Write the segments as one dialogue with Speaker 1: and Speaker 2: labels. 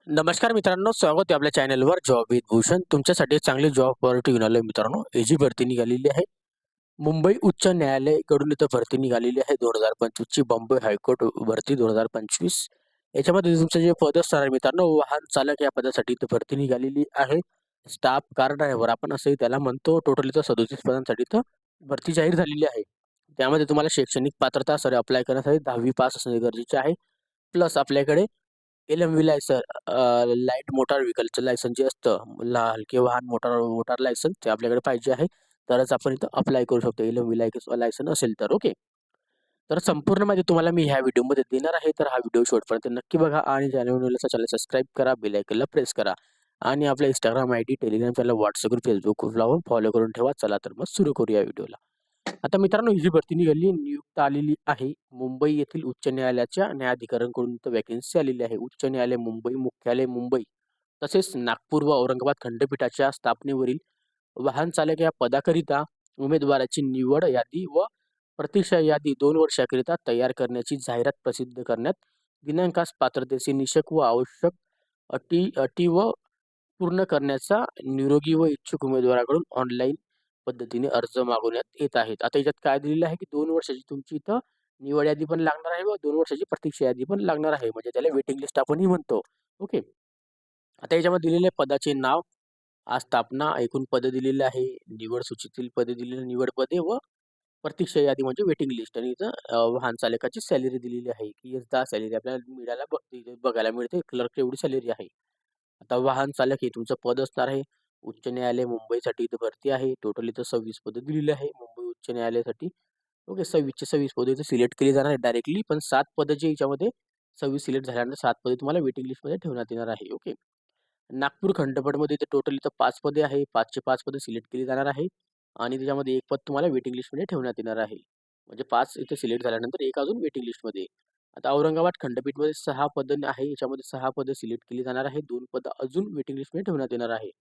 Speaker 1: नमस्कार मित्रांनो, स्वागत आहे आपल्या चॅनलवर जॉब विथ भूषण. तुमच्यासाठी चांगली जॉब ऑपॉर्च्युनिटी घेऊन आलोय मित्रांनो. ही जी भरती निघालेली आहे, मुंबई उच्च न्यायालयाकडून इथं भरती निघालेली आहे 2025 ची बॉम्बे हायकोर्ट भरती 2025. याच्यामध्ये तुमचं जे पद असणार आहे मित्रांनो, वाहन चालक या पदासाठी इथं भरती निघालेली आहे. स्टाफ कार ड्रायव्हर आपण असंही त्याला म्हणतो. टोटल इथं 37 पदांसाठी इथं भरती जाहीर झालेली आहे. त्यामध्ये तुम्हाला शैक्षणिक पात्रता अप्लाय करण्यासाठी 10वी पास असणे गरजेचे आहे. प्लस आपल्याकडे एल-एम-व्ही लायसन लाईट मोटार व्हेइकलचं लायसन जे असतं, हलके वाहन मोटार मोटार लायसन ते आपल्याकडे पाहिजे आहे. तरच आपण इथं अप्लाय करू शकतो. एल-एम-व्ही लायसन असेल तर ओके. तर संपूर्ण माहिती तुम्हाला मी ह्या व्हिडिओमध्ये देणार आहे. तर हा व्हिडिओ शेवटपर्यंत नक्की बघा आणि चॅनल सबस्क्राईब करा, बेल आयकॉनला प्रेस करा आणि आपल्या Instagram ID, Telegram channel, WhatsApp group, Facebook group लावून फॉलो करून ठेवा. चला तर मग सुरू करूया व्हिडिओला. आता मित्रांनो, ही जी भरती निघाली नियुक्त आलेली आहे मुंबई येथील उच्च न्यायालयाच्या न्यायाधिकरणकडून इथं व्हॅकन्सी आलेली आहे. उच्च न्यायालय मुंबई, मुख्यालय मुंबई तसेच नागपूर व औरंगाबाद खंडपीठाच्या स्थापनेवरील वाहन चालक या पदाकरिता उमेदवाराची निवड यादी व प्रतीक्षा यादी 2 वर्षाकरिता तयार करण्याची जाहिरात प्रसिद्ध करण्यात दिनांकास पात्रतेचे निकष व आवश्यक अटी अटी व पूर्ण करण्याचा निरोगी व इच्छुक उमेदवाराकडून ऑनलाईन पद्धतीने अर्ज मागवण्यात येत आहेत. आता याच्यात काय दिलेलं आहे, की 2 वर्षाची तुमची इथं निवड यादी पण लागणार आहे व 2 वर्षाची प्रतीक्षा यादी पण लागणार आहे. म्हणजे त्याला वेटिंग लिस्ट आपणही म्हणतो. ओके. आता याच्यामध्ये दिलेले पदाचे नाव, आज स्थापना, एकूण पदं दिलेली आहे, निवड सूचीतील पदे दिलेली, निवड पदे व प्रतीक्षा यादी म्हणजे वेटिंग लिस्ट आणि इथं वाहन चालकाची सॅलरी दिलेली आहे, की 10 सॅलरी आपल्याला बघायला मिळते. क्लर्क एवढी सॅलरी आहे. आता वाहन चालक हे तुमचं पद असणार आहे. उच्च न्यायालय मुंबईसाठी इथं भरती आहे. टोटल इथं 26 पदं दिलेली आहे मुंबई उच्च न्यायालयासाठी. ओके, 26चे 26 पदं इथे सिलेक्ट केली जाणार आहे डायरेक्टली. पण 7 पदं जे याच्यामध्ये 26 सिलेक्ट झाल्यानंतर 7 पदे तुम्हाला वेटिंग लिस्टमध्ये ठेवण्यात येणार आहे. ओके. नागपूर खंडपीठामध्ये इथे टोटल इथं 5 पदे आहे. 5चे 5 पदं सिलेक्ट केली जाणार आहे आणि त्याच्यामध्ये 1 पद तुम्हाला वेटिंग लिस्टमध्ये ठेवण्यात येणार आहे. म्हणजे 5 इथे सिलेक्ट झाल्यानंतर 1 अजून वेटिंग लिस्टमध्ये. आता औरंगाबाद खंडपीठमध्ये 6 पदं आहे. याच्यामध्ये 6 पदं सिलेक्ट केली जाणार आहे. 2 पदं अजून वेटिंग लिस्टमध्ये ठेवण्यात येणार आहे.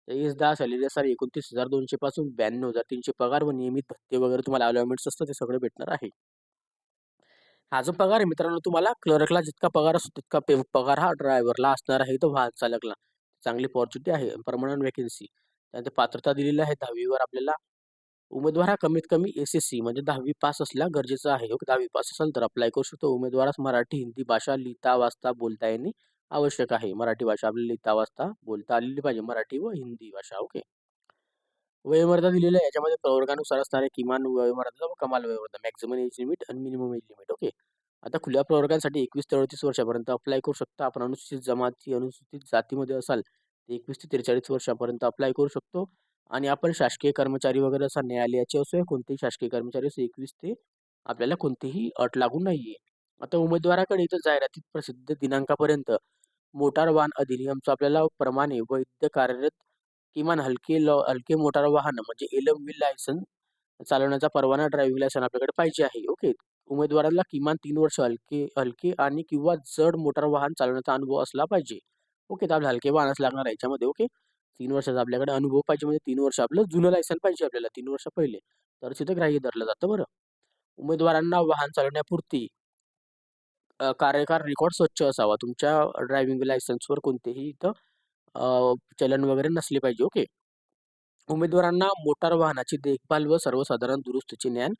Speaker 1: तर 10 सॅलरी असणार 29,200 पासून 92,300 पगार व नियमित भत्ते वगैरे तुम्हाला अलाउन्समेंट्स असतं ते सगळं भेटणार आहे. हा जो पगार आहे मित्रांनो तुम्हाला क्लर्कला जितका पगार असतो तितका पगार हा ड्रायव्हरला असणार आहे, तो वाहन चालकला. चांगली अपॉर्च्युनिटी आहे. Permanent vacancy. त्यानंतर पात्रता दिलेली आहे 10वी वर आपल्याला. उमेदवार हा कमीत कमी एस-एस-सी म्हणजे 10वी पास असला गरजेचं आहे. ओके, 10वी पास असेल तर अप्लाय करू शकतो. उमेदवारास मराठी, हिंदी भाषा लिहिता, वाचता, बोलता येणे आवश्यक आहे. मराठी भाषा आपल्याला लिहिता, वाचता, बोलता आलेली पाहिजे. मराठी व हिंदी भाषा. ओके. वयोमर्यादा दिलेली आहे. याच्यामध्ये प्रवर्गानुसार असणारे किमान वयोमर्यादा व कमाल वयोमर्यादा, मॅक्सिमम एज लिमिट आणि मिनिमम एज लिमिट. ओके. आता खुल्या प्रवर्गासाठी 21 ते 38 वर्षापर्यंत अप्लाय करू शकता. आपण अनुसूचित जमाती, अनुसूचित जातीमध्ये असाल तर 21 ते 43 वर्षापर्यंत अप्लाय करू शकतो. आणि आपण शासकीय कर्मचारी वगैरे असा न्यायालयाचे असो या कोणतेही शासकीय कर्मचारी असो 21 ते आपल्याला कोणतीही अट लागू नाहीये. आता उमेदवाराकडे इथं जाहिरातीत प्रसिद्ध दिनांकापर्यंत मोटार वाहन अधिनियमचं आपल्याला प्रमाणे वैध कार्यरत किमान हलके मोटार वाहन म्हणजे एल-एम-व्ही लायसन चालवण्याचा परवाना ड्रायव्हिंग लायसन आपल्याकडे पाहिजे आहे. ओके. उमेदवाराला किमान 3 वर्ष हलके हलके आणि किंवा जड मोटार वाहन चालवण्याचा अनुभव असला पाहिजे. ओके. तर आपल्याला हलके वाहनच लागणार आहे याच्यामध्ये. ओके. 3 वर्षाचा आपल्याकडे अनुभव पाहिजे म्हणजे 3 वर्ष आपलं जुनं लायसन पाहिजे आपल्याला 3 वर्ष पहिले. तर तिथं ग्राह्य धरलं जातं बरं. उमेदवारांना वाहन चालवण्यापुरती कार्यकार रेकॉर्ड स्वच्छ असावा. तुमच्या ड्रायव्हिंग लायसन्सवर कोणतेही इथं चलन वगैरे नसले पाहिजे. ओके. उमेदवारांना मोटार वाहनाची देखभाल व सर्वसाधारण दुरुस्तीचे ज्ञान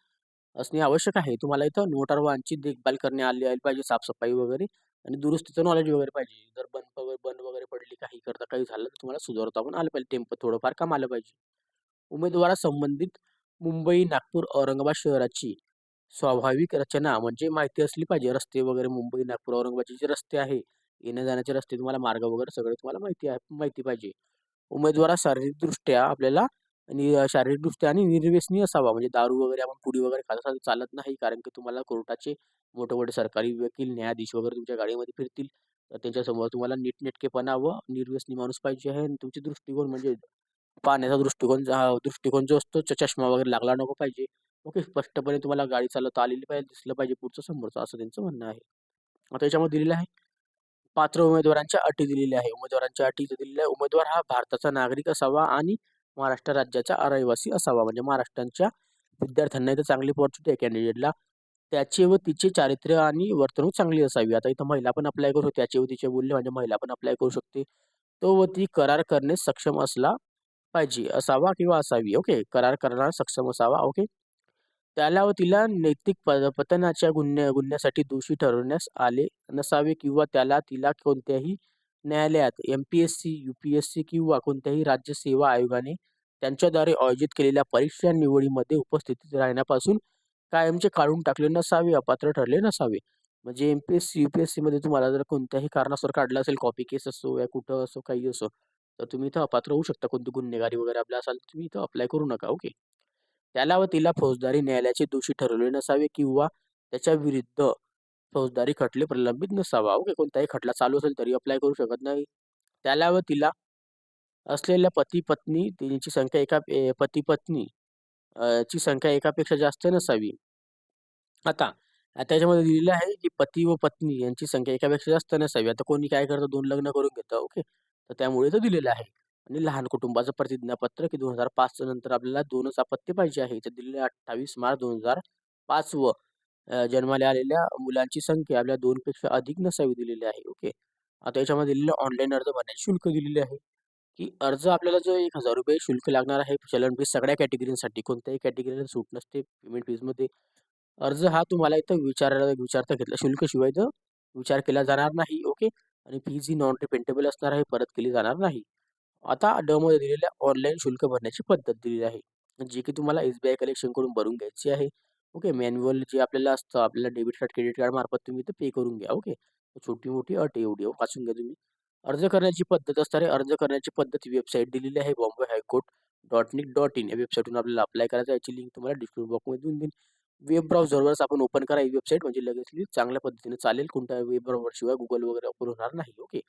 Speaker 1: असणे आवश्यक आहे. तुम्हाला इथं मोटार वाहनाची देखभाल करणे आली पाहिजे, साफ-सफाई वगैरे आणि दुरुस्तीचं नॉलेज वगैरे पाहिजे. जर बंद वगैरे पडली, काही करता काही झालं, तर तुम्हाला सुधारता पण आलं पाहिजे. थोडंफार काम आलं पाहिजे. उमेदवारास संबंधित मुंबई, नागपूर, औरंगाबाद शहराची स्वाभाविक रचना म्हणजे माहिती असली पाहिजे. रस्ते वगैरे मुंबई, नागपूर, औरंगाबादचे जे रस्ते आहे, येण्या-जाण्याचे रस्ते तुम्हाला मार्ग वगैरे सगळे तुम्हाला माहिती पाहिजे. उमेदवारास शारीरिकदृष्ट्या आपल्याला आणि शारीरिकदृष्ट्या आणि निर्व्यसनी असावा. म्हणजे दारू वगैरे आपण पुडी वगैरे खात असाल तर चालत नाही. कारण की तुम्हाला कोर्टाचे मोठे-मोठे सरकारी वकील, न्यायाधीश वगैरे तुमच्या गाडीमध्ये फिरतील. तर त्यांच्यासमोर तुम्हाला नीटनेटकेपणा व निर्व्यसनी माणूस पाहिजे आहे आणि तुमचे दृष्टिकोन म्हणजे पाहण्याचा दृष्टिकोन जो असतो चष्मा वगैरे लागला नको पाहिजे. ओके. स्पष्टपणे तुम्हाला गाडी चालवता आलेली पाहिजे, दिसलं पाहिजे पुढचं समोरचं असं त्यांचं म्हणणं आहे. आता याच्यामध्ये दिलेलं आहे पात्र उमेदवारांच्या अटी दिलेल्या आहे. उमेदवारांच्या अटी इथे दिलेल्या आहे. उमेदवार हा भारताचा नागरिक असावा आणि महाराष्ट्र राज्याचा रहिवासी असावा. म्हणजे महाराष्ट्राच्या विद्यार्थ्यांना इथे चांगली अपॉर्च्युनिटी आहे कॅन्डिडेटला. त्याचे व तिचे चारित्र्य आणि वर्तणूक चांगली असावी. आता इथं महिला पण अप्लाय करू त्याचे व तिचे बोलले म्हणजे महिला पण अप्लाय करू शकते. तो व ती करार करण्यास सक्षम असला पाहिजे, असावा किंवा असावी. ओके. करार करणारा सक्षम असावा. ओके. त्याला व तिला नैतिक पतनाच्या गुन्ह्यासाठी दोषी ठरवण्यास आले नसावे किंवा त्याला तिला कोणत्याही न्यायालयात एम-पी-एस-सी, यू-पी-एस-सी किंवा कोणत्याही राज्य सेवा आयोगाने त्यांच्याद्वारे आयोजित केलेल्या परीक्षा निवडीमध्ये उपस्थितीत राहण्यापासून कायमचे काढून टाकले नसावे, अपात्र ठरले नसावे. म्हणजे एम-पी-एस-सी, यू-पी-एस-सी मध्ये तुम्हाला जर कोणत्याही कारणास्तव काढलं असेल, कॉपी केस असो या कुठं असो, काही असो, तर तुम्ही इथं अपात्र होऊ शकता. कोणती गुन्हेगारी वगैरे आपल्या असाल, तर तुम्ही इथं अप्लाय करू नका. ओके. त्याला व तिला फौजदारी न्यायालयाचे दोषी ठरवले नसावे किंवा त्याच्या विरुद्ध फौजदारी खटले प्रलंबित नसावा. ओके. कोणताही खटला चालू असेल तरी अप्लाय करू शकत नाही. त्याला व तिला असलेल्या पती-पत्नी त्यांची संख्या पती-पत्नी ची संख्या एकापेक्षा जास्त नसावी. आता त्याच्यामध्ये दिलेलं आहे, की पती व पत्नी यांची संख्या एकापेक्षा जास्त नसावी. आता कोणी काय करतं 2 लग्न करून घेतं. ओके. तर त्यामुळे इथं दिलेलं आहे. आणि लहान कुटुंबाचं प्रतिज्ञापत्र, की 2005 नंतर आपल्याला 2च अपत्य पाहिजे आहे. इथं दिलेलं आहे 28 मार्च 2005 व जन्माला आलेल्या मुलांची संख्या आपल्याला 2 पेक्षा अधिक नसावी दिलेली आहे. ओके. आता याच्यामध्ये दिलेलं ऑनलाईन अर्ज भरण्याचे शुल्क दिलेले आहे, की अर्ज आपल्याला जो ₹1000 शुल्क लागणार आहे चलन फीस सगळ्या कॅटेगरीसाठी. कोणत्याही कॅटेगरीला सूट नसते पेमेंट फीसमध्ये. अर्ज हा तुम्हाला इथं विचारता घेतला शुल्काशिवाय इथं विचार केला जाणार नाही. ओके. आणि फीज ही नॉन रिफंडेबल असणार आहे, परत केली जाणार नाही. आता ड मध्ये दिलेल्या ऑनलाईन शुल्क भरण्याची पद्धत दिलेली आहे. जी की तुम्हाला एस-बी-आय कलेक्शनकडून भरून घ्यायची आहे. ओके. मॅन्युअल जे आपल्याला असतं, आपल्याला डेबिट कार्ड, क्रेडिट कार्ड मार्फत तुम्ही इथं पे करून घ्या. ओके. छोटी-मोठी अट आहे एवढी वाचून घ्या तुम्ही. अर्ज करण्याची पद्धत असणार आहे. अर्ज करण्याची पद्धत वेबसाईट दिलेली आहे bombay-high-court.nic.in या वेबसाईटवरून आपल्याला अप्लाय करायचं आहे. याची लिंक तुम्हाला डिस्क्रिप्शन बॉक्समध्ये देऊन देईन. वेब ब्राउझरवरच आपण ओपन करा ही वेबसाईट म्हणजे लगेचली चांगल्या पद्धतीने चालेल. कोणत्या वेब ब्राउझरशिवाय Google वगैरे ओपन होणार नाही. ओके.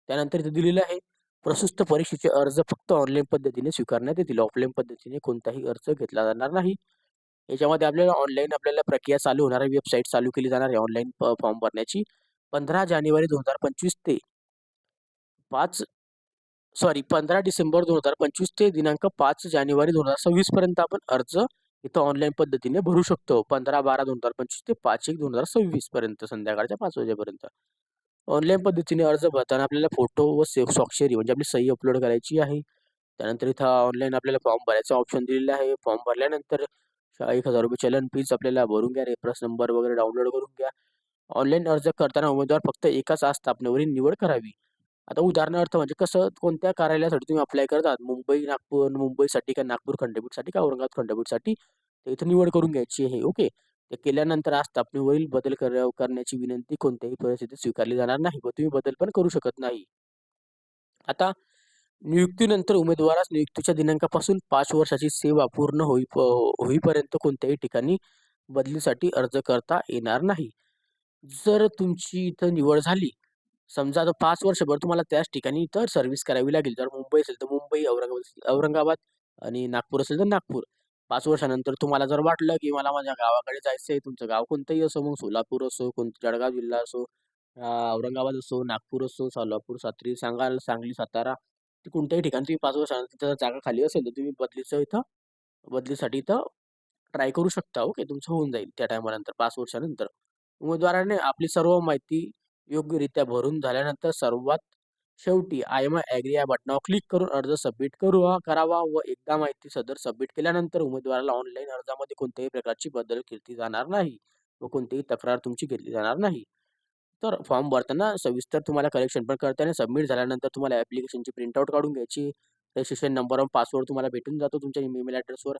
Speaker 1: त्यानंतर इथे दिलेलं आहे, प्रशस्त परीक्षेचे अर्ज फक्त ऑनलाईन पद्धतीने स्वीकारण्यात येतील. ऑफलाईन पद्धतीने कोणताही अर्ज घेतला जाणार नाही. याच्यामध्ये आपल्याला ऑनलाईन प्रक्रिया चालू होणार आहे. वेबसाईट चालू केली जाणार आहे ऑनलाईन फॉर्म भरण्याची. 15 जानेवारी 2025 ते 5 15 डिसेंबर 2025 ते दिनांक 5 जानेवारी 2026 पर्यंत आपण अर्ज इथं ऑनलाईन पद्धतीने भरू शकतो. 15/12/2025 ते 5/1/2026 पर्यंत संध्याकाळच्या 5 वाजेपर्यंत. ऑनलाईन पद्धतीने अर्ज भरताना आपल्याला फोटो व स्वाक्षरी म्हणजे आपली सही अपलोड करायची आहे. त्यानंतर इथं ऑनलाईन आपल्याला फॉर्म भरायचा ऑप्शन दिलेला आहे. फॉर्म भरल्यानंतर ₹1000 चलन फीस आपल्याला भरून घ्या. रेफरन्स नंबर वगैरे डाउनलोड करून घ्या. ऑनलाईन अर्ज करताना उमेदवार फक्त एकाच आस्थापनेवरील निवड करावी. आता उदाहरणार्थ म्हणजे कसं कोणत्या कार्यालयासाठी तुम्ही अप्लाय करतात मुंबई, नागपूर, मुंबईसाठी का नागपूर खंडपीठसाठी का औरंगाबाद खंडपीठसाठी तर इथं निवड करून घ्यायची आहे. ओके. ते केल्यानंतर आस्थापनेवरील बदल करण्याची विनंती कोणत्याही परिस्थितीत स्वीकारली जाणार नाही व तुम्ही बदल पण करू शकत नाही. आता नियुक्तीनंतर उमेदवारास नियुक्तीच्या दिनांकापासून 5 वर्षाची सेवा पूर्ण होईपर्यंत कोणत्याही ठिकाणी बदलीसाठी अर्ज करता येणार नाही. जर तुमची इथं निवड झाली, समजा आता 5 वर्षभर तुम्हाला त्याच ठिकाणी इथं सर्व्हिस करावी लागेल. जर मुंबई असेल तर मुंबई, औरंगाबाद असेल तर औरंगाबाद आणि नागपूर असेल तर नागपूर. 5 वर्षानंतर तुम्हाला जर वाटलं, की मला माझ्या गावाकडे जायचंय, तुमचं गाव कोणतंही असो, मग सोलापूर असो, जळगाव जिल्हा असो, औरंगाबाद असो, नागपूर असो, सोलापूर, सांगली, सातारा, ते कोणत्याही ठिकाणी तुम्ही 5 वर्षानंतर जर जागा खाली असेल, तर तुम्ही बदलीसाठी इथं ट्राय करू शकता. ओके. तुमचं होऊन जाईल त्या टायमानंतर 5 वर्षानंतर. उमेदवाराने आपली सर्व माहिती योग्यरित्या भरून झाल्यानंतर सर्वात शेवटी आय एम ॲग्री या बटनावर क्लिक करून अर्ज सबमिट करावा व एकदा माहिती सदर सबमिट केल्यानंतर उमेदवाराला ऑनलाईन अर्जामध्ये कोणत्याही प्रकारची बदल केली जाणार नाही व कोणतीही तक्रार तुमची घेतली जाणार नाही. तर फॉर्म भरताना सविस्तर तुम्हाला करेक्शन पण करता येईल. सबमिट झाल्यानंतर तुम्हाला ॲप्लिकेशनची प्रिंटआउट काढून घ्यायची. रजिस्ट्रेशन नंबर व पासवर्ड तुम्हाला भेटून जातो तुमच्या ईमेल ॲड्रेसवर.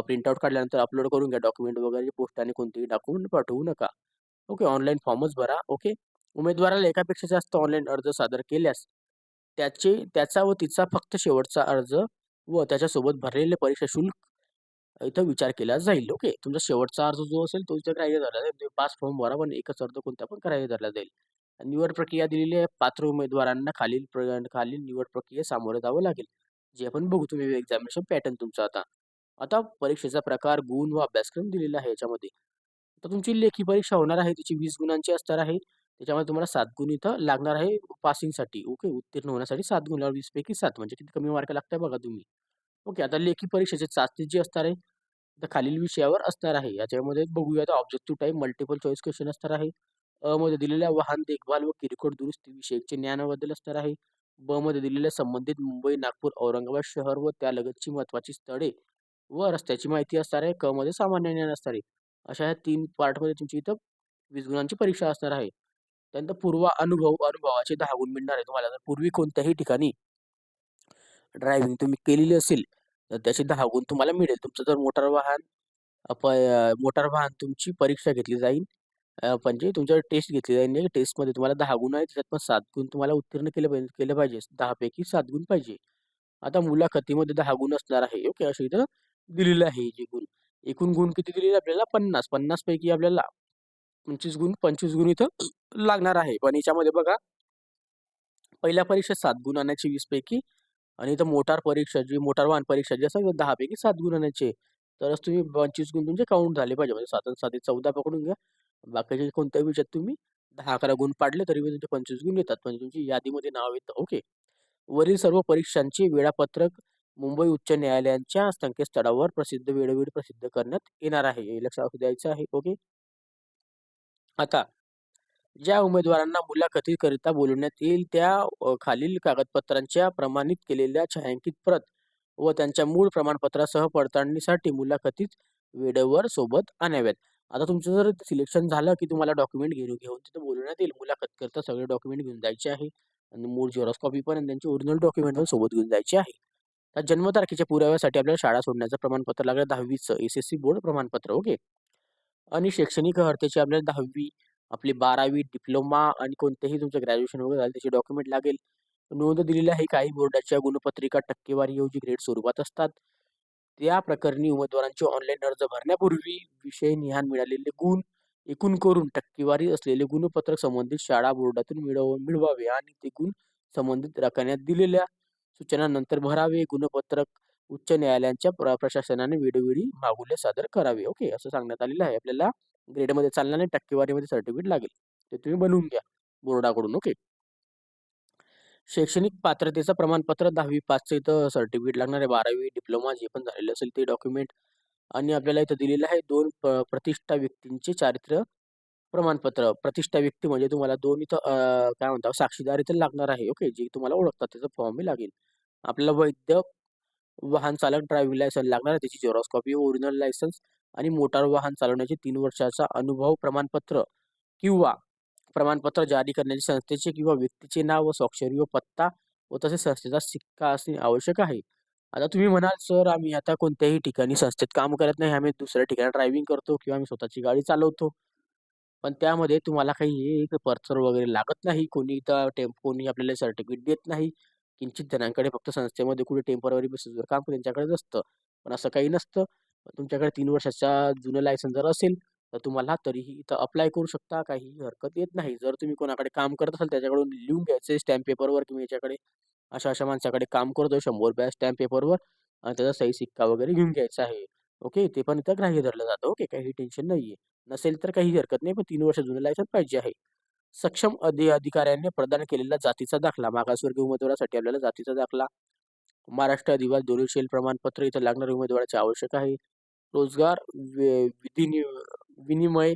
Speaker 1: प्रिंटआउट काढल्यानंतर अपलोड करून घ्या डॉक्युमेंट वगैरे. पोस्टाने कोणतेही डॉक्युमेंट पाठवू नका. ओके. ऑनलाईन फॉर्मच भरा. ओके. उमेदवाराला एकापेक्षा जास्त ऑनलाईन अर्ज सादर केल्यास त्याचा व तिचा फक्त शेवटचा अर्ज व त्याच्यासोबत भरलेले परीक्षा शुल्क इथं विचार केला जाईल. ओके. तुमचा शेवटचा अर्ज जो असेल तो इथं ग्राह्य धरला जाईल. तुम्ही 5 फॉर्म भरा पण एकच अर्ज कोणता पण ग्राह्य धरला जाईल. निवड प्रक्रिया दिलेली आहे. पात्र उमेदवारांना खालील निवड प्रक्रियेस सामोरं जावं लागेल. जे आपण बघू तुम्ही एक्झामिनेशन पॅटर्न तुमचा आता. आता परीक्षेचा प्रकार, गुण व अभ्यासक्रम दिलेला आहे याच्यामध्ये. तर तुमची लेखी परीक्षा होणार आहे. तिची 20 गुणांची असणार आहे. त्याच्यामध्ये तुम्हाला 7 गुण इथं लागणार आहे पासिंगसाठी. ओके. उत्तीर्ण होण्यासाठी 7 गुणावर 20 पैकी 7 म्हणजे किती कमी मार्क लागताय बघा तुम्ही. ओके. आता लेखी परीक्षेची चाचणी जी असणार आहे तर खालील विषयावर असणार आहे. याच्यामध्ये बघूया तर objective type multiple choice question असणार आहे. अ मध्ये दिलेल्या वाहन देखभाल व किरकोळ दुरुस्ती विषयीचे ज्ञानाबद्दल असणार आहे. ब मध्ये दिलेल्या संबंधित मुंबई, नागपूर, औरंगाबाद शहर व त्यालगतची महत्त्वाची स्थळे व रस्त्याची माहिती असणार आहे. क मध्ये सामान्य ज्ञान असणार आहे. अशा ह्या 3 पार्टमध्ये तुमची इथं 20 गुणांची परीक्षा असणार आहे. त्यानंतर अनुभवाचे 10 गुण मिळणार आहे तुम्हाला. जर पूर्वी कोणत्याही ठिकाणी ड्रायव्हिंग तुम्ही केलेली असेल, तर त्याचे 10 गुण तुम्हाला मिळेल. तुमचं जर मोटार वाहन तुमची परीक्षा घेतली जाईल. म्हणजे तुमच्यावर टेस्ट घेतली जाईल नाही टेस्टमध्ये तुम्हाला 10 गुण आहेत. त्याच्यात पण 7 गुण तुम्हाला उत्तीर्ण केले पाहिजे. 10 पैकी 7 गुण पाहिजे. आता मुलाखतीमध्ये 10 गुण असणार आहे. ओके. असं इथं दिलेलं आहे जे गुण. एकूण गुण किती दिलेले आपल्याला 50. 50 पैकी आपल्याला 25 गुण इथं लागणार आहे. पण याच्यामध्ये बघा पहिल्या परीक्षेत 7 गुण आणायचे 20 पैकी आणि इथं मोटार वाहन परीक्षा जी असेल 10 पैकी 7 गुण आणायचे. तरच तुम्ही 25 गुण तुमचे काउंट झाले पाहिजे. म्हणजे 7 आणि 7 14 पकडून घ्या. बाकीचे कोणत्याही विषयात तुम्ही 10-11 गुण पाडले तरी पण तुमचे 25 गुण येतात. म्हणजे तुमची यादीमध्ये नाव येतं. ओके. वरील सर्व परीक्षांचे वेळापत्रक मुंबई उच्च न्यायालयाच्या संकेतस्थळावर वेळोवेळी प्रसिद्ध करण्यात येणार आहे. हे लक्षात द्यायचं आहे. ओके. आता ज्या उमेदवारांना मुलाखतीकरिता बोलवण्यात येईल त्या खालील कागदपत्रांच्या प्रमाणित केलेल्या छायांकित प्रत व त्यांच्या मूळ प्रमाणपत्रासह पडताळणीसाठी मुलाखतीत वेळेवर सोबत आणाव्यात. आता तुमचं जर सिलेक्शन झालं की तुम्हाला डॉक्युमेंट घेऊन तिथं बोलवण्यात येईल. मुलाखतकरता सगळे डॉक्युमेंट घेऊन जायचे आहे आणि मूळ झेरॉक्स कॉपी पण आणि त्यांची ओरिजिनल डॉक्युमेंट पण सोबत घेऊन जायचे आहे. त्या जन्मतारखेच्या पुराव्यासाठी आपल्याला शाळा सोडण्याचं प्रमाणपत्र लागेल 10वीचं एस-एस-सी बोर्ड प्रमाणपत्र. ओके. आणि शैक्षणिक अर्हतेची आपल्याला 10वी, आपली 12वी, डिप्लोमा आणि कोणतेही तुमचं ग्रॅज्युएशन वगैरे झालं त्याचे डॉक्युमेंट लागेल. नोंद दिलेली आहे. काही बोर्डाच्या गुणपत्रिका टक्केवारीऐवजी ग्रेड स्वरूपात असतात. त्या प्रकरणी उमेदवारांचे ऑनलाईन अर्ज भरण्यापूर्वी विषय-निहाय मिळालेले गुण एकूण करून टक्केवारी असलेले गुणपत्रक संबंधित शाळा बोर्डातून मिळवावे आणि ते गुण संबंधित रकान्यात दिलेल्या सूचनांनंतर भरावे. गुणपत्रक उच्च न्यायालयांच्या प्रशासनाने वेळोवेळी मागुले सादर करावे. ओके. असं सांगण्यात आलेलं आहे. आपल्याला ग्रेडमध्ये चालणार नाही, टक्केवारीमध्ये सर्टिफिकेट लागेल. ते तुम्ही बनवून घ्या बोर्डाकडून. ओके. शैक्षणिक पात्रतेचं प्रमाणपत्र 10वी पासचं इथं सर्टिफिकेट लागणार आहे. 12वी, डिप्लोमा जे पण झालेलं असेल ते डॉक्युमेंट आणि आपल्याला इथं दिलेलं आहे 2 प्रतिष्ठा व्यक्तींचे चारित्र्य प्रमाणपत्र. प्रतिष्ठा व्यक्ती म्हणजे तुम्हाला 2 इथं काय म्हणतात साक्षीदार इथं लागणार आहे. ओके. जे तुम्हाला ओळखतात त्याचा फॉर्मही लागेल. आपल्याला वैध वाहन चालक ड्रायव्हिंग लायसन्स लागणार आहे. त्याची झेरॉक्स कॉपी, ओरिजिनल लायसन्स आणि मोटार वाहन चालवण्याचे 3 वर्षाचा अनुभव प्रमाणपत्र किंवा प्रमाणपत्र जारी करण्याचे संस्थेचे किंवा व्यक्तीचे नाव व स्वाक्षरी व पत्ता व तसेच संस्थेचा सिक्का असणे आवश्यक आहे. आता तुम्ही म्हणाल, "सर आम्ही आता कोणत्याही ठिकाणी संस्थेत काम करत नाही. आम्ही दुसऱ्या ठिकाणी ड्रायव्हिंग करतो किंवा आम्ही स्वतःची गाडी चालवतो." पण त्यामध्ये तुम्हाला काही हे पत्र वगैरे लागत नाही. कोणी आपल्याला सर्टिफिकेट देत नाही. किंचित जणांकडे फक्त संस्थेमध्ये कुठे टेम्पररी बेसिसवर काम त्यांच्याकडेच असतं. पण असं काही नसतं. तुमच्याकडे 3 वर्षाचा जुनं लायसन्स जर असेल, तर तुम्हाला तरीही इथं अप्लाय करू शकता. काहीही हरकत येत नाही. जर तुम्ही कोणाकडे काम करत असाल त्याच्याकडून लिहून घ्यायचं स्टॅम्प पेपरवर की मी याच्याकडे अशा-अशा माणसाकडे काम करतोय ₹100 स्टॅम्प पेपरवर आणि त्याचा सही शिक्का वगैरे घेऊन घ्यायचा आहे. ओके. ते पण इथं ग्राह्य धरलं जातं. ओके. काही टेन्शन नाहीये. नसेल तर काही हरकत नाही. पण 3 वर्ष जुनं लायसन्स पाहिजे आहे. सक्षम अधिकाऱ्यांनी प्रदान केलेला जातीचा दाखला. मागासवर्गीय उमेदवारासाठी आपल्याला जातीचा दाखला, महाराष्ट्र आदिवासी धोरणशील प्रमाणपत्र इथं लागणाऱ्या उमेदवाराचे आवश्यक आहे. रोजगार विधी विनिमय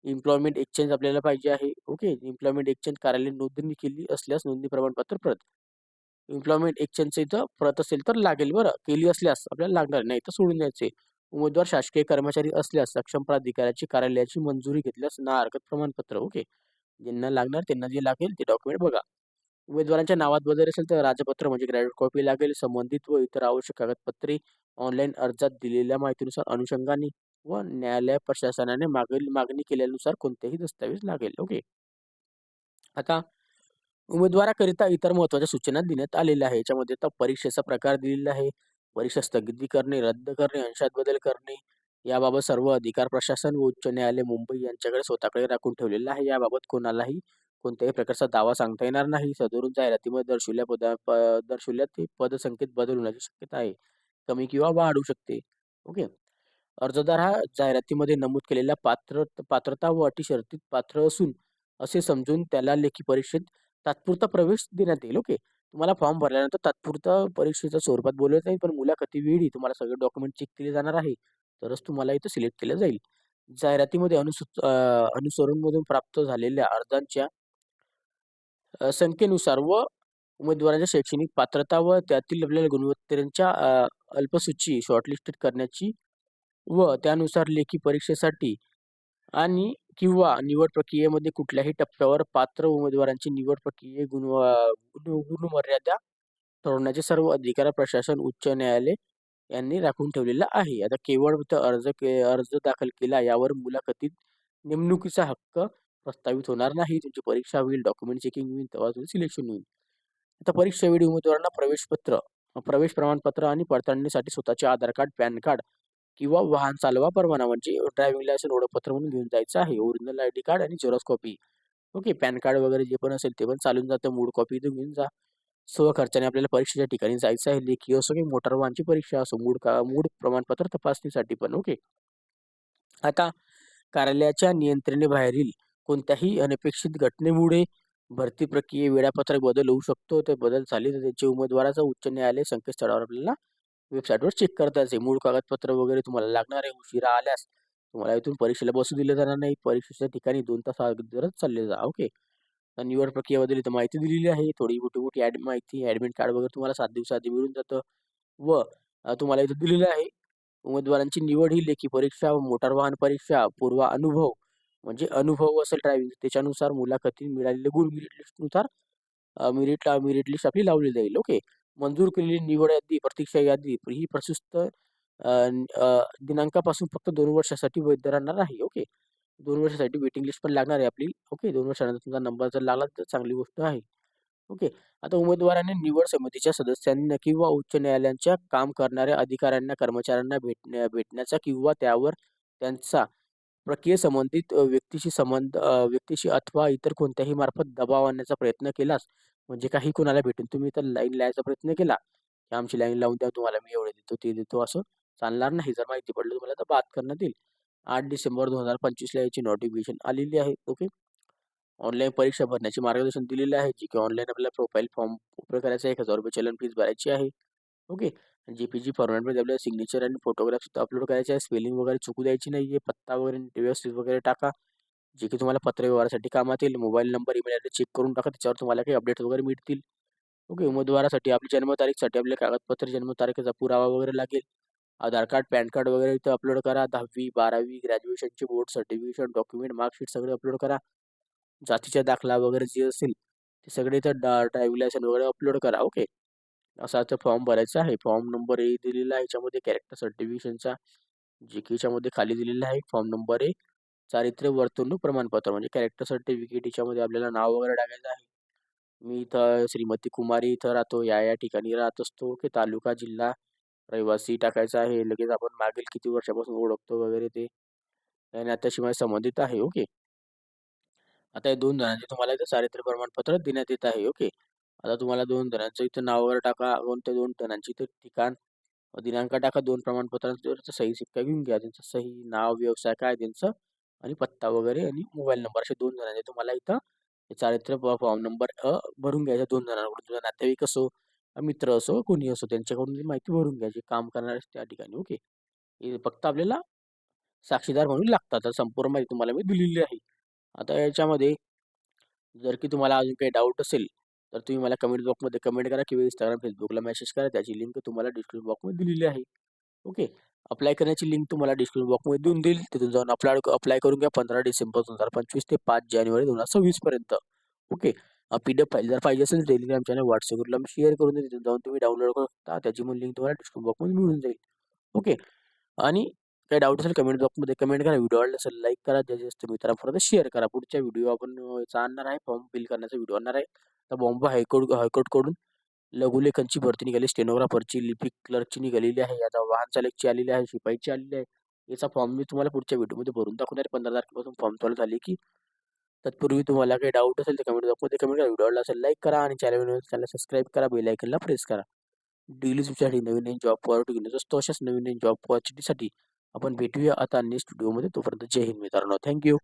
Speaker 1: एम्प्लॉयमेंट एक्सचेंज आपल्याला पाहिजे आहे. ओके. एम्प्लॉयमेंट एक्सचेंज कार्यालय नोंदणी केली असल्यास नोंदणी प्रमाणपत्र प्रत. एम्प्लॉयमेंट एक्सचेंजचं इथं प्रत असेल तर लागेल बरं. केली असल्यास आपल्याला लागणार नाही तर सोडून द्यायचे. उमेदवार शासकीय कर्मचारी असल्यास सक्षम प्राधिकाऱ्याची कार्यालयाची मंजुरी घेतल्यास ना हरकत प्रमाणपत्र. ओके. ज्यांना लागणार त्यांना जे लागेल ते डॉक्युमेंट बघा. उमेदवारांच्या नावात बदल असेल तर राजपत्र म्हणजे ग्रॅज्युएट कॉपी लागेल. संबंधित व इतर आवश्यक कागदपत्रे ऑनलाईन अर्जात दिलेल्या माहितीनुसार अनुषंगाने व न्यायालय प्रशासनाने मागणी केल्यानुसार कोणतेही दस्तावेज लागेल. ओके. आता उमेदवाराकरिता इतर महत्त्वाच्या सूचना देण्यात आलेल्या आहे. याच्यामध्ये तर परीक्षेचा प्रकार दिलेला आहे. परीक्षा स्थगिती करणे, रद्द करणे, अंशात बदल करणे याबाबत सर्व अधिकार प्रशासन व उच्च न्यायालय मुंबई यांच्याकडे स्वतःकडे राखून ठेवलेला आहे. याबाबत कोणालाही कोणत्याही प्रकारचा दावा सांगता येणार नाही. सदरून जाहिरातीमध्ये दर्शवल्या ते पदसंख्येत बदल होण्याची शक्यता आहे. कमी किंवा वाढ होऊ शकते. ओके. अर्जदार हा जाहिरातीमध्ये नमूद केलेल्या पात्रता व अटी शर्तीत पात्र असून असे समजून त्याला लेखी परीक्षेत तात्पुरता प्रवेश देण्यात येईल. ओके. तुम्हाला फॉर्म भरल्यानंतर तात्पुरता परीक्षेच्या स्वरूपात बोलवत नाही, पण मुलाखतीवेळी तुम्हाला सगळे डॉक्युमेंट चेक केले जाणार आहे. तरच तुम्हाला इथं सिलेक्ट केलं जाईल. जाहिरातीमध्ये अनुसरणमधून प्राप्त झालेल्या अर्जांच्या संख्येनुसार व उमेदवारांच्या शैक्षणिक पात्रता व त्यातील आपल्याला गुणवत्तेच्या अल्पसूची शॉर्टलिस्टेड करण्याची व त्यानुसार लेखी परीक्षेसाठी आणि किंवा निवड प्रक्रियेमध्ये कुठल्याही टप्प्यावर पात्र उमेदवारांची निवड प्रक्रिये गुणमर्यादा ठरवण्याचे सर्व अधिकार प्रशासन उच्च न्यायालय यांनी राखून ठेवलेला आहे. आता केवळ इथं अर्ज दाखल केला यावर मुलाखतीत नेमणुकीचा हक्क प्रस्तावित होणार नाही. तुमची परीक्षा होईल, डॉक्युमेंट चेकिंग होईल, तेव्हा तुमचं सिलेक्शन होईल. आता परीक्षेवेळी उमेदवारांना प्रवेश प्रमाणपत्र आणि पडताळणीसाठी स्वतःचे आधार कार्ड, पॅन कार्ड किंवा वाहन चालवा परवाना म्हणजे ड्रायव्हिंग लायसन्स ओळखपत्र म्हणून घेऊन जायचं आहे. ओरिजिनल आयडी कार्ड आणि Xerox copy. Okay, pan card वगैरे जे पण असेल ते पण चालून जातं. मूळ कॉपी इथून घेऊन जा. स्वखर्चाने आपल्याला परीक्षेच्या ठिकाणी जायचं आहे. लेखी असो की मोटार वाहनची परीक्षा असो, मूळ प्रमाणपत्र तपासणीसाठी पण. ओके. आता कार्यालयाच्या नियंत्रणेबाहेरील कोणत्याही अनपेक्षित घटनेमुळे भरती प्रक्रिये वेळापत्रक बदल होऊ शकतो. ते बदल झाले तर त्याचे उमेदवाराचा उच्च न्यायालय संकेतस्थळावर आपल्याला वेबसाईटवर चेक करता येते. मूळ कागदपत्र वगैरे तुम्हाला लागणार आहे. उशिरा आल्यास तुम्हाला इथून परीक्षेला बसू दिलं जाणार नाही. परीक्षेच्या ठिकाणी 2 तास अगोदरच चालले जा. ओके. निवड प्रक्रियेबद्दल इथं माहिती दिलेली आहे. थोडी मोठी-मोठी माहिती ॲडमिट कार्ड वगैरे तुम्हाला 7 दिवसाआधी मिळून जातं व तुम्हाला इथं दिलेलं आहे. उमेदवारांची निवड ही लेखी परीक्षा, मोटार वाहन परीक्षा, पूर्व अनुभव म्हणजे अनुभव असेल ड्रायव्हिंग त्याच्यानुसार मुलाखतीत मिळालेले गुण मेरिट लिस्टनुसार मेरिट लिस्ट आपली लावली जाईल. ओके. मंजूर केलेली निवड यादी, प्रतीक्षा यादी ही प्रशस्त दिनांकापासून फक्त 2 वर्षासाठी वैध राहणार आहे. ओके. 2 वर्षासाठी वेटिंग लिस्ट पण लागणार आहे आपली. ओके. 2 वर्षानंतर तुमचा नंबर जर लागला तर चांगली गोष्ट आहे. ओके. आता उमेदवाराने निवड समितीच्या सदस्यांना किंवा उच्च न्यायालयांच्या काम करणाऱ्या अधिकाऱ्यांना, कर्मचाऱ्यांना भेटण्याचा किंवा त्यावर त्यांचा प्रक्रियेसंबंधित व्यक्तीशी अथवा इतर कोणत्याही मार्फत दबाव आणण्याचा प्रयत्न केलास, म्हणजे काही कोणाला भेटून तुम्ही इथं लाईन लावायचा प्रयत्न केला, की आमची लाईन लावून द्या, तुम्हाला मी एवढे देतो, ते देतो, असं चालणार नाही. जर माहिती पडलं तुम्हाला तर बाद करण्यात येईल. 8 डिसेंबर 2025 ला याची नोटिफिकेशन आलेली आहे. ओके. ऑनलाईन परीक्षा भरण्याचे मार्गदर्शन दिलेले आहे, जे की ऑनलाईन आपल्याला प्रोफाईल फॉर्म उपयोग करायचा आहे. ₹1000 चलन फीस भरायची आहे. ओके. जे-पी-जी फॉर्मॅटमध्ये आपल्याला सिग्नेचर आणि फोटोग्राफ सुद्धा अपलोड करायचे आहे. स्पेलिंग वगैरे चुकू द्यायची नाहीये. पत्ता वगैरे व्यवस्थित वगैरे टाका, जे की तुम्हाला पत्रव्यवहारासाठी कामात येईल. Mobile number, email address check करून टाका. त्याच्यावर तुम्हाला काही अपडेट्स वगैरे मिळतील. ओके. उमेदवारासाठी आपली जन्मतारीखसाठी आपले कागदपत्र, जन्मतारखेचा पुरावा वगैरे लागेल. आधार कार्ड, पॅन कार्ड वगैरे इथं अपलोड करा. 10वी, 12वी, ग्रॅज्युएशनचे बोर्ड सर्टिफिकेशन, डॉक्युमेंट, मार्कशीट सगळे अपलोड करा. जातीचा दाखला वगैरे जे असेल ते सगळे इथं ड्रायव्हिंग लायसन्स वगैरे अपलोड करा. ओके. असा तो फॉर्म भरायचा आहे. फॉर्म नंबर ए दिलेला आहे. याच्यामध्ये कॅरेक्टर सर्टिफिकेशनचा जे की याच्यामध्ये खाली दिलेला आहे. फॉर्म नंबर ए चारित्र्य वर्तणूक प्रमाणपत्र म्हणजे कॅरेक्टर सर्टिफिकेट याच्यामध्ये आपल्याला नाव वगैरे टाकायचं आहे. मी इथं श्रीमती कुमारी इथं राहतो, या ठिकाणी राहत असतो. ओके. तालुका, जिल्हा, रहिवासी टाकायचा आहे. लगेच आपण मागील किती वर्षापासून ओळखतो वगैरे ते आणि नात्याशी माझे संबंधित आहे. ओके. आता हे 2 जणांचे तुम्हाला इथं चारित्र्य प्रमाणपत्र देण्यात येत आहे. ओके. आता तुम्हाला 2 जणांचं इथं नाव वगैरे टाका. कोणत्या 2 जणांची इथं ठिकाण, दिनांक टाका. 2 प्रमाणपत्रांचा सही शिक्का घेऊन घ्या. त्यांचं सही, नाव, व्यवसाय काय त्यांचं आणि पत्ता वगैरे आणि मोबाईल नंबर असे 2 जणांचे तुम्हाला इथं चारित्र्य फॉर्म नंबर भरून घ्यायचा 2 जणांकडून. तुझा नातेवाईक असो, मित्र असो, कोणी असो त्यांच्याकडून ती माहिती भरून घ्यायची. काम करणारे त्या ठिकाणी. ओके. हे फक्त आपल्याला साक्षीदार म्हणून लागतात. तर संपूर्ण माहिती तुम्हाला मी दिलेली आहे. आता याच्यामध्ये जर की तुम्हाला अजून काही डाऊट असेल, तर तुम्ही मला कमेंट बॉक्समध्ये कमेंट करा किंवा Instagram, Facebookला मेसेज करा. त्याची लिंक तुम्हाला डिस्क्रिप्शन बॉक्समध्ये दिलेली आहे. ओके. अप्लाय करण्याची लिंक तुम्हाला डिस्क्रिप्शन बॉक्समध्ये देऊन देईल. तिथून जाऊन अप्लाय करून घ्या 15 डिसेंबर 2025 ते 5 जानेवारी 2026 पर्यंत. ओके. PDF फाईल जर पाहिजे असेल Telegram चॅनल, WhatsApp ग्रुपला मी शेअर करून देईन. तिथून जाऊन तुम्ही डाउनलोड करू शकता. त्याची पण लिंक तुम्हाला डिस्क्रिप्शन बॉक्समध्ये मिळून जाईल. ओके. आणि काही डाऊट असेल कमेंट बॉक्समध्ये कमेंट करा. व्हिडिओ आवडला असेल लाईक करा. जास्तीत जास्त मित्रांपर्यंत शेअर करा. पुढच्या व्हिडिओ आपण याचा आणणार आहे. फॉर्म फिल करण्याचा व्हिडिओ आणणार आहे. तर बॉम्बे हायकोर्टकडून लघुलेखनची भरती निघाली, स्टेनोग्राफरची, लिपिक क्लर्कची निघालेली आहे. आता वाहन चालकची आलेली आहे, शिपाईची आलेली आहे. याचा फॉर्म मी तुम्हाला पुढच्या व्हिडिओमध्ये भरून दाखवणार आहे. 15 तारखेपासून फॉर्म चालू झाले की. तत्पूर्वी तुम्हाला काही डाऊट असेल तर कमेंट बॉक्समध्ये कमेंट करा. व्हिडिओ आवडला असेल लाईक करा आणि चॅनल सबस्क्राईब करा. बेल आयकनला प्रेस करा. डेली तुमच्यासाठी नवीन जॉब ऑपॉर्च्युनिटी घेऊन असतो. अशाच नवीन जॉब ऑपॉर्च्युनिटीसाठी आपण भेटूया आता नेक्स्ट व्हिडिओमध्ये. तोपर्यंत जय हिंद मित्रांनो. थँक्यू.